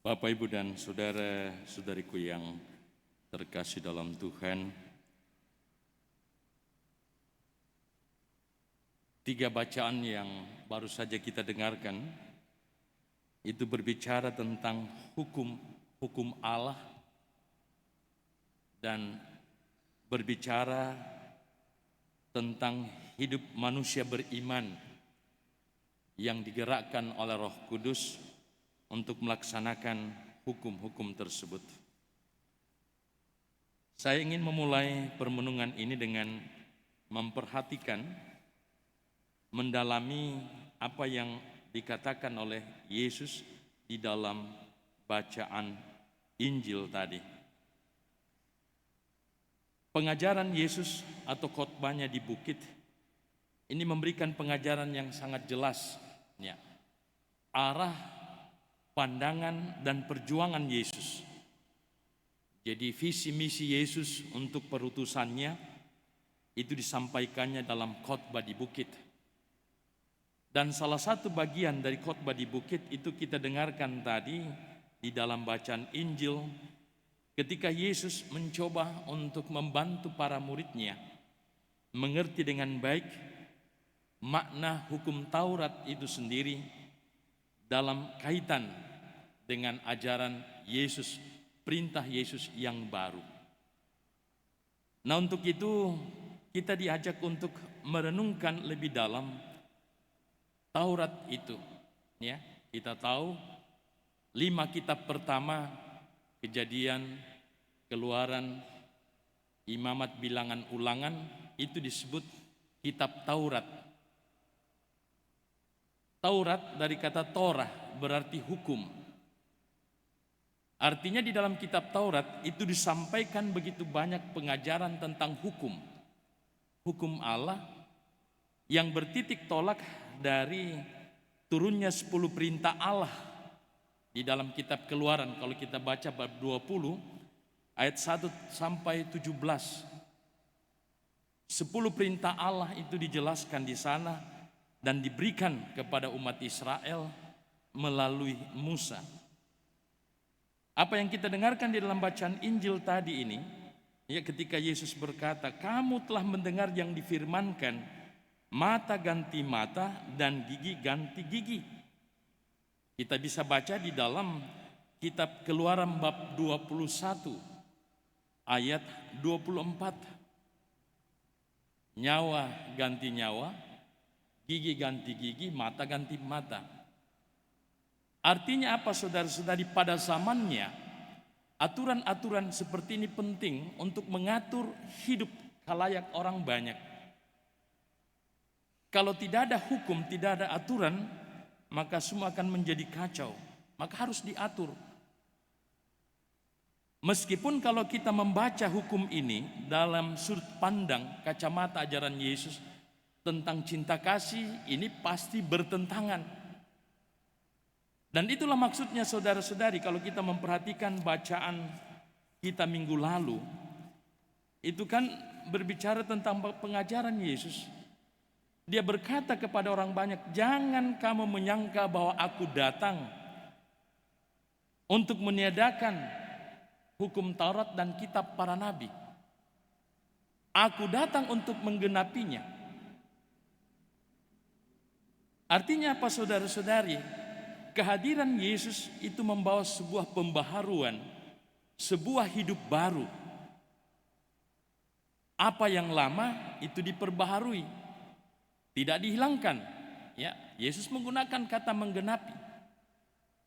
Bapak, Ibu, dan saudara-saudariku yang terkasih dalam Tuhan, tiga bacaan yang baru saja kita dengarkan itu berbicara tentang hukum Allah dan berbicara tentang hidup manusia beriman yang digerakkan oleh Roh Kudus untuk melaksanakan hukum-hukum tersebut. Saya ingin memulai permenungan ini dengan memperhatikan, mendalami apa yang dikatakan oleh Yesus di dalam bacaan Injil tadi. Pengajaran Yesus atau khotbahnya di bukit ini memberikan pengajaran yang sangat jelas, ya, arah, pandangan, dan perjuangan Yesus. Jadi visi misi Yesus untuk perutusannya itu disampaikannya dalam khotbah di bukit. Dan salah satu bagian dari khotbah di bukit itu kita dengarkan tadi di dalam bacaan Injil ketika Yesus mencoba untuk membantu para muridnya mengerti dengan baik makna hukum Taurat itu sendiri dalam kaitan dengan ajaran Yesus, perintah Yesus yang baru. Nah, untuk itu kita diajak untuk merenungkan lebih dalam Taurat itu, ya. Kita tahu 5 kitab pertama, Kejadian, Keluaran, Imamat, Bilangan, Ulangan, itu disebut kitab Taurat. Taurat dari kata Torah berarti hukum. Artinya di dalam kitab Taurat itu disampaikan begitu banyak pengajaran tentang hukum. Hukum Allah yang bertitik tolak dari turunnya 10 perintah Allah di dalam kitab Keluaran. Kalau kita baca bab 20 ayat 1 sampai 17, 10 perintah Allah itu dijelaskan di sana dan diberikan kepada umat Israel melalui Musa. Apa yang kita dengarkan di dalam bacaan Injil tadi ini, ya, ketika Yesus berkata, "Kamu telah mendengar yang difirmankan, mata ganti mata dan gigi ganti gigi." Kita bisa baca di dalam kitab Keluaran bab 21 ayat 24. Nyawa ganti nyawa, gigi ganti gigi, mata ganti mata. Artinya apa, saudara-saudari? Pada zamannya aturan-aturan seperti ini penting untuk mengatur hidup khalayak orang banyak. Kalau tidak ada hukum, tidak ada aturan, maka semua akan menjadi kacau. Maka harus diatur. Meskipun kalau kita membaca hukum ini dalam sudut pandang kacamata ajaran Yesus tentang cinta kasih, ini pasti bertentangan. Dan itulah maksudnya, saudara-saudari, kalau kita memperhatikan bacaan kita minggu lalu, itu kan berbicara tentang pengajaran Yesus. Dia berkata kepada orang banyak, "Jangan kamu menyangka bahwa aku datang untuk meniadakan hukum Taurat dan kitab para nabi. Aku datang untuk menggenapinya." Artinya apa, saudara-saudari? Kehadiran Yesus itu membawa sebuah pembaharuan, sebuah hidup baru. Apa yang lama itu diperbaharui, tidak dihilangkan. Ya, Yesus menggunakan kata menggenapi.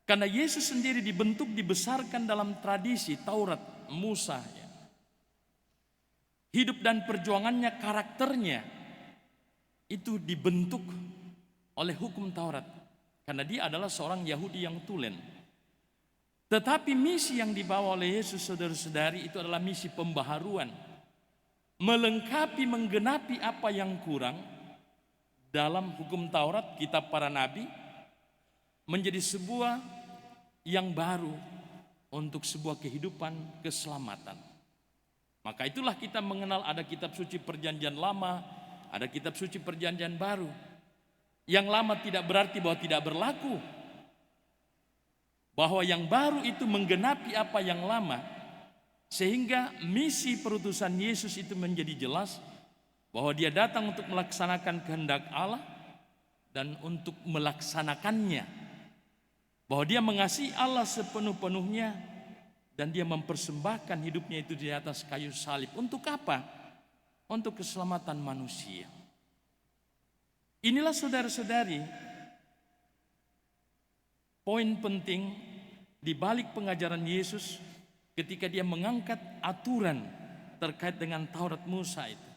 Karena Yesus sendiri dibentuk, dibesarkan dalam tradisi Taurat Musa. Ya. Hidup dan perjuangannya, karakternya itu dibentuk oleh hukum Taurat. Karena dia adalah seorang Yahudi yang tulen. Tetapi misi yang dibawa oleh Yesus, saudara-saudari, itu adalah misi pembaharuan. Melengkapi, menggenapi apa yang kurang dalam hukum Taurat, kitab para nabi, menjadi sebuah yang baru untuk sebuah kehidupan keselamatan. Maka itulah kita mengenal ada kitab suci perjanjian lama, ada kitab suci perjanjian baru. Yang lama tidak berarti bahwa tidak berlaku. bahwa yang baru itu menggenapi apa yang lama, sehingga misi perutusan Yesus itu menjadi jelas bahwa dia datang untuk melaksanakan kehendak Allah dan untuk melaksanakannya, bahwa dia mengasihi Allah sepenuh-penuhnya dan dia mempersembahkan hidupnya itu di atas kayu salib. Untuk apa? Untuk keselamatan manusia. Inilah saudara-saudari poin penting di balik pengajaran Yesus ketika dia mengangkat aturan terkait dengan Taurat Musa itu.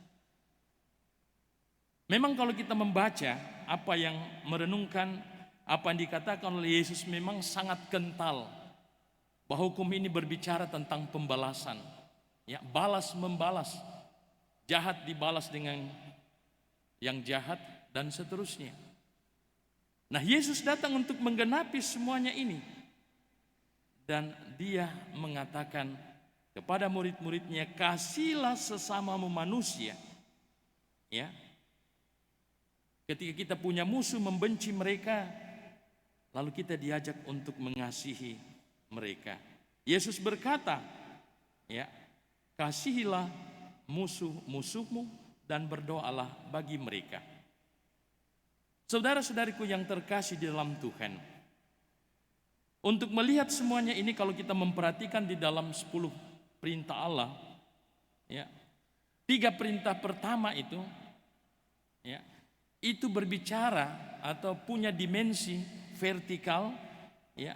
Memang kalau kita membaca apa yang merenungkan apa yang dikatakan oleh Yesus, memang sangat kental bahwa hukum ini berbicara tentang pembalasan. Ya, balas membalas. Jahat dibalas dengan yang jahat dan seterusnya. Nah, Yesus datang untuk menggenapi semuanya ini. Dan dia mengatakan kepada murid-muridnya, kasihilah sesamamu manusia. Ya. Ketika kita punya musuh, membenci mereka, lalu kita diajak untuk mengasihi mereka. Yesus berkata, ya, kasihilah musuh-musuhmu dan berdoalah bagi mereka. Saudara-saudariku yang terkasih di dalam Tuhan, untuk melihat semuanya ini, kalau kita memperhatikan di dalam 10 perintah Allah, ya, 3 perintah pertama itu, ya, itu berbicara atau punya dimensi vertikal, ya,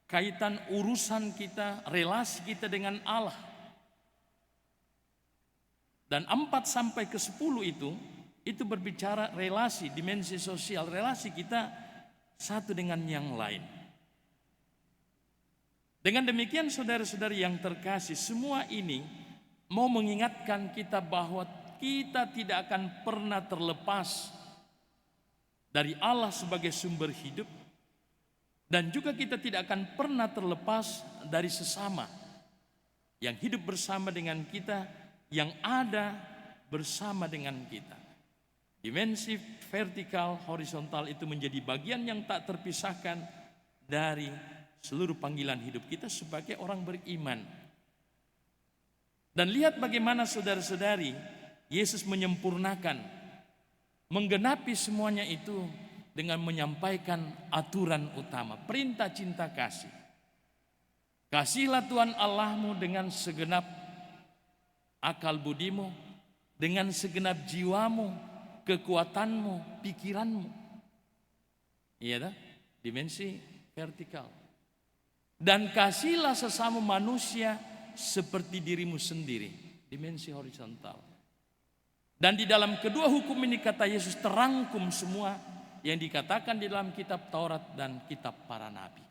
kaitan urusan kita, relasi kita dengan Allah. Dan 4 sampai ke 10 itu berbicara relasi, dimensi sosial, relasi kita satu dengan yang lain. Dengan demikian saudara-saudari yang terkasih, semua ini mau mengingatkan kita bahwa kita tidak akan pernah terlepas dari Allah sebagai sumber hidup, dan juga kita tidak akan pernah terlepas dari sesama yang hidup bersama dengan kita, yang ada bersama dengan kita. Dimensi vertikal, horizontal itu menjadi bagian yang tak terpisahkan dari seluruh panggilan hidup kita sebagai orang beriman. Dan lihat bagaimana saudara-saudari, Yesus menyempurnakan, menggenapi semuanya itu dengan menyampaikan aturan utama, perintah cinta kasih. Kasihilah Tuhan Allahmu dengan segenap akal budimu, dengan segenap jiwamu, kekuatanmu, pikiranmu. Iya dah, dimensi vertikal. Dan kasihilah sesama manusia seperti dirimu sendiri, dimensi horizontal. Dan di dalam kedua hukum ini, kata Yesus, terangkum semua yang dikatakan di dalam kitab Taurat dan kitab para nabi.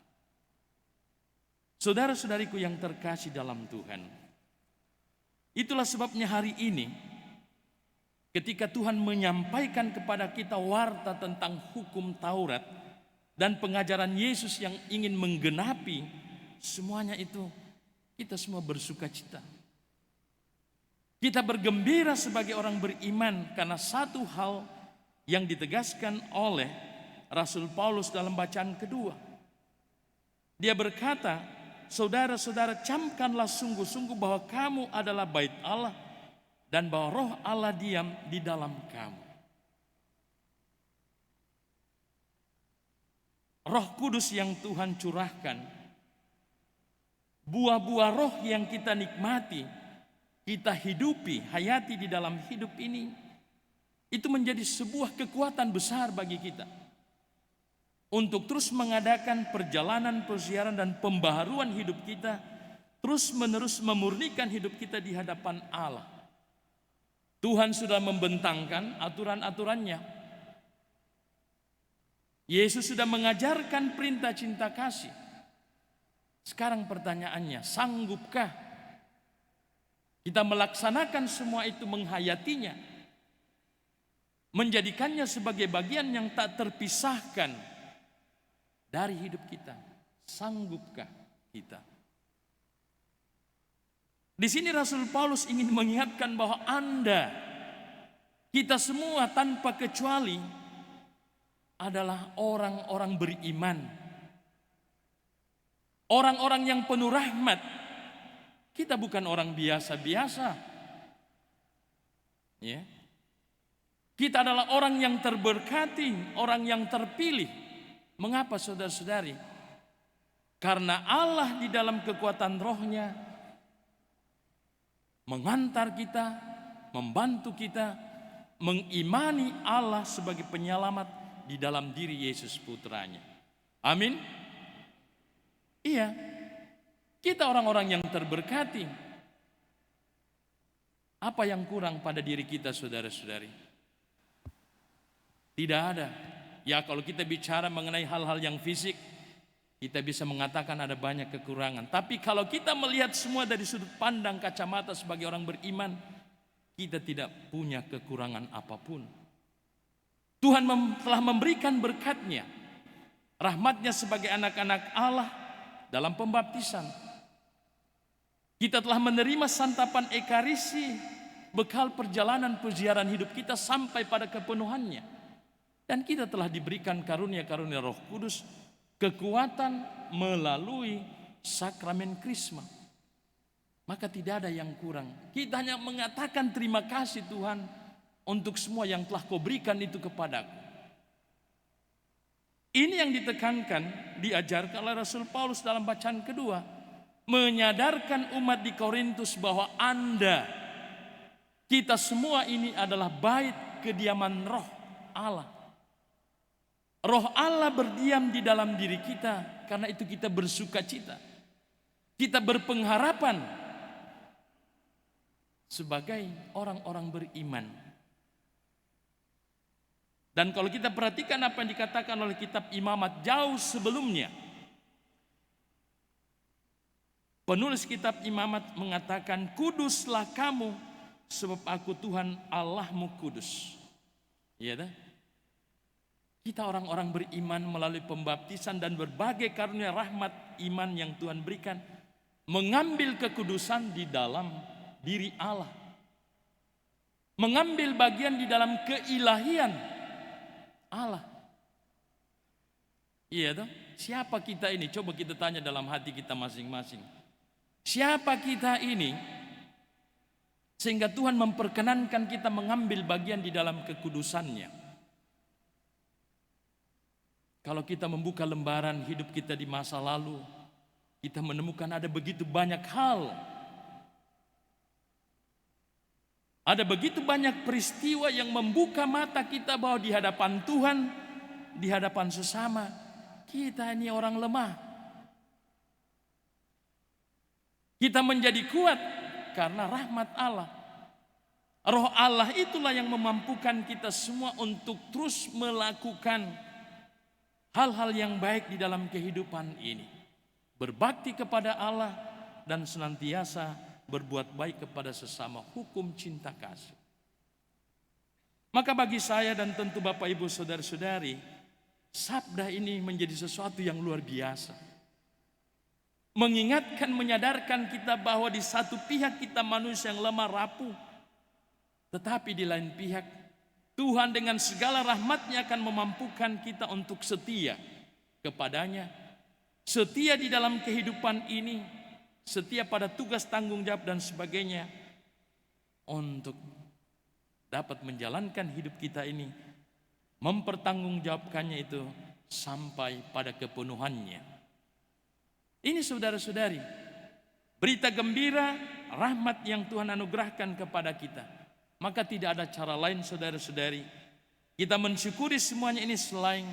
Saudara-saudariku yang terkasih dalam Tuhan, itulah sebabnya hari ini ketika Tuhan menyampaikan kepada kita warta tentang hukum Taurat dan pengajaran Yesus yang ingin menggenapi semuanya itu, kita semua bersuka cita. Kita bergembira sebagai orang beriman karena satu hal yang ditegaskan oleh Rasul Paulus dalam bacaan kedua. Dia berkata, saudara-saudara, camkanlah sungguh-sungguh bahwa kamu adalah bait Allah dan bahwa roh Allah diam di dalam kamu. Roh Kudus yang Tuhan curahkan, buah-buah roh yang kita nikmati, kita hidupi, hayati di dalam hidup ini, itu menjadi sebuah kekuatan besar bagi kita untuk terus mengadakan perjalanan, persiaran dan pembaharuan hidup kita, terus menerus memurnikan hidup kita di hadapan Allah. Tuhan sudah membentangkan aturan-aturannya. Yesus sudah mengajarkan perintah cinta kasih. Sekarang pertanyaannya, sanggupkah kita melaksanakan semua itu, menghayatinya, menjadikannya sebagai bagian yang tak terpisahkan dari hidup kita? Sanggupkah kita? Di sini Rasul Paulus ingin mengingatkan bahwa Anda, kita semua tanpa kecuali adalah orang-orang beriman. orang-orang yang penuh rahmat. Kita bukan orang biasa-biasa. Ya. Kita adalah orang yang terberkati, orang yang terpilih. Mengapa saudara-saudari? Karena Allah di dalam kekuatan rohnya mengantar kita, membantu kita, mengimani Allah sebagai penyelamat di dalam diri Yesus putranya. Amin. Iya, kita orang-orang yang terberkati. Apa yang kurang pada diri kita saudara-saudari? Tidak ada. Ya kalau kita bicara mengenai hal-hal yang fisik, kita bisa mengatakan ada banyak kekurangan. Tapi kalau kita melihat semua dari sudut pandang kacamata sebagai orang beriman, kita tidak punya kekurangan apapun. Tuhan telah memberikan berkat-Nya, rahmat-Nya sebagai anak-anak Allah dalam pembaptisan. Kita telah menerima santapan ekaristi, bekal perjalanan perziaran hidup kita sampai pada kepenuhannya. Dan kita telah diberikan karunia-karunia Roh Kudus, kekuatan melalui sakramen Krisma. Maka tidak ada yang kurang. Kita hanya mengatakan terima kasih Tuhan untuk semua yang telah Kau berikan itu kepadaku. Ini yang ditekankan, diajarkan oleh Rasul Paulus dalam bacaan kedua. Menyadarkan umat di Korintus bahwa Anda, kita semua ini adalah bait kediaman roh Allah. Roh Allah berdiam di dalam diri kita, karena itu kita bersuka cita. Kita berpengharapan sebagai orang-orang beriman. Dan kalau kita perhatikan apa yang dikatakan oleh kitab Imamat jauh sebelumnya, penulis kitab Imamat mengatakan, kuduslah kamu sebab aku Tuhan Allahmu kudus. Iya dah? Kita orang-orang beriman melalui pembaptisan dan berbagai karunia rahmat iman yang Tuhan berikan, mengambil kekudusan di dalam diri Allah, mengambil bagian di dalam keilahian Allah. Iya toh? Siapa kita ini? Coba kita tanya dalam hati kita masing-masing. Siapa kita ini sehingga Tuhan memperkenankan kita mengambil bagian di dalam kekudusannya? Kalau kita membuka lembaran hidup kita di masa lalu, kita menemukan ada begitu banyak hal. Ada begitu banyak peristiwa yang membuka mata kita bahwa di hadapan Tuhan, di hadapan sesama, kita ini orang lemah. Kita menjadi kuat karena rahmat Allah. Roh Allah itulah yang memampukan kita semua untuk terus melakukan hal-hal yang baik di dalam kehidupan ini. Berbakti kepada Allah dan senantiasa berbuat baik kepada sesama, hukum cinta kasih. Maka bagi saya dan tentu Bapak Ibu Saudara-saudari, sabda ini menjadi sesuatu yang luar biasa. Mengingatkan, menyadarkan kita bahwa di satu pihak kita manusia yang lemah rapuh, tetapi di lain pihak Tuhan dengan segala rahmat-Nya akan memampukan kita untuk setia kepadanya. Setia di dalam kehidupan ini, setia pada tugas tanggung jawab dan sebagainya, untuk dapat menjalankan hidup kita ini, mempertanggungjawabkannya itu sampai pada kepenuhannya. Ini saudara-saudari, berita gembira, rahmat yang Tuhan anugerahkan kepada kita. Maka tidak ada cara lain saudara-saudari, kita mensyukuri semuanya ini selain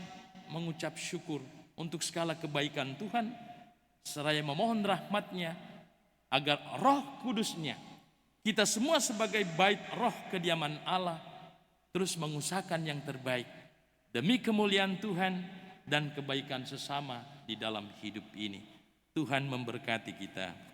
mengucap syukur untuk segala kebaikan Tuhan, seraya memohon rahmat-Nya agar Roh Kudus-Nya, kita semua sebagai bait roh kediaman Allah, terus mengusahakan yang terbaik demi kemuliaan Tuhan dan kebaikan sesama di dalam hidup ini. Tuhan memberkati kita.